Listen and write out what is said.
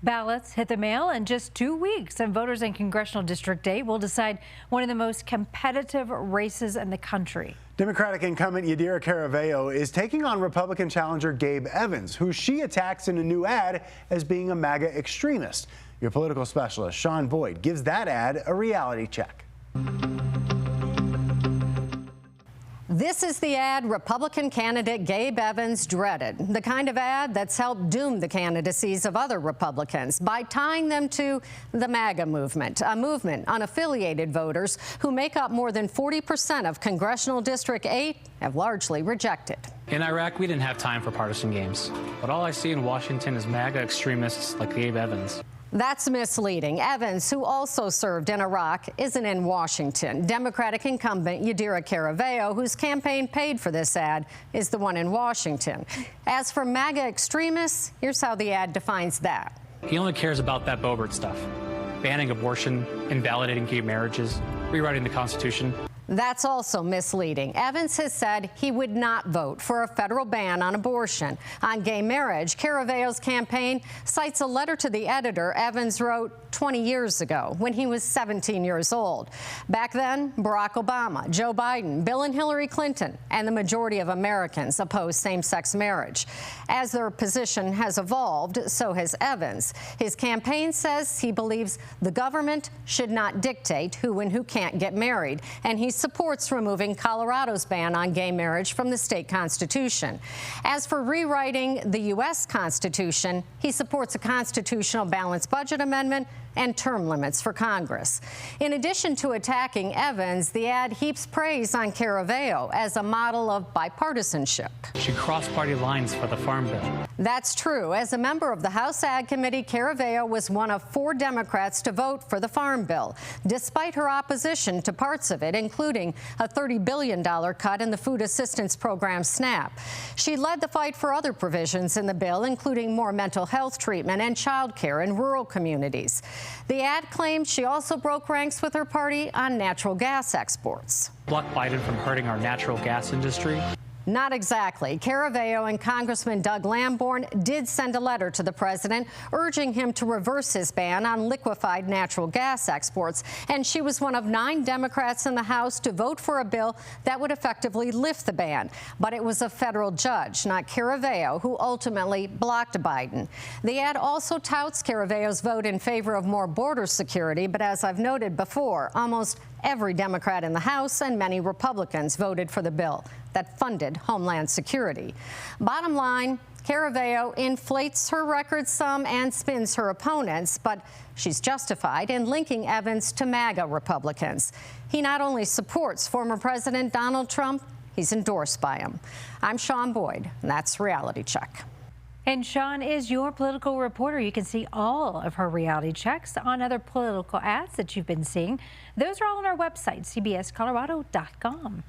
Ballots hit the mail in just 2 weeks, and voters in Congressional District 8 will decide one of the most competitive races in the country. Democratic incumbent Yadira Caraveo is taking on Republican challenger Gabe Evans, who she attacks in a new ad as being a MAGA extremist. Your political specialist, Shaun Boyd, gives that ad a reality check. This is the ad Republican candidate Gabe Evans dreaded, the kind of ad that's helped doom the candidacies of other Republicans by tying them to the MAGA movement, a movement unaffiliated voters who make up more than 40% of Congressional District 8 have largely rejected. In Iraq, we didn't have time for partisan games, but all I see in Washington is MAGA extremists like Gabe Evans. That's misleading. Evans, who also served in Iraq, isn't in Washington. Democratic incumbent Yadira Caraveo, whose campaign paid for this ad, is the one in Washington. As for MAGA extremists, here's how the ad defines that. He only cares about that Boebert stuff. Banning abortion, invalidating gay marriages, rewriting the Constitution. That's also misleading. Evans has said he would not vote for a federal ban on abortion. On gay marriage, Caraveo's campaign cites a letter to the editor Evans wrote 20 years ago when he was 17 years old. Back then, Barack Obama, Joe Biden, Bill and Hillary Clinton, and the majority of Americans opposed same-sex marriage. As their position has evolved, so has Evans. His campaign says he believes the government should not dictate who and who can't get married, and he supports removing Colorado's ban on gay marriage from the state constitution. As for rewriting the U.S. Constitution, he supports a constitutional balanced budget amendment and term limits for Congress. In addition to attacking Evans, the ad heaps praise on Caraveo as a model of bipartisanship. She crossed party lines for the Farm Bill. That's true. As a member of the House Ag Committee, Caraveo was one of 4 Democrats to vote for the Farm Bill, despite her opposition to parts of it, including a $30 billion cut in the food assistance program SNAP. She led the fight for other provisions in the bill, including more mental health treatment and child care in rural communities. The ad claims she also broke ranks with her party on natural gas exports. Block Biden from hurting our natural gas industry. Not exactly. Caraveo and Congressman Doug Lamborn did send a letter to the president urging him to reverse his ban on liquefied natural gas exports, and she was one of 9 Democrats in the House to vote for a bill that would effectively lift the ban. But it was a federal judge, not Caraveo, who ultimately blocked Biden. The ad also touts Caraveo's vote in favor of more border security, but as I've noted before, almost every Democrat in the House and many Republicans voted for the bill that funded Homeland Security. Bottom line, Caraveo inflates her record some and spins her opponents, but she's justified in linking Evans to MAGA Republicans. He not only supports former President Donald Trump, he's endorsed by him. I'm Shaun Boyd, and that's Reality Check. And Shaun is your political reporter. You can see all of her reality checks on other political ads that you've been seeing. Those are all on our website, cbscolorado.com.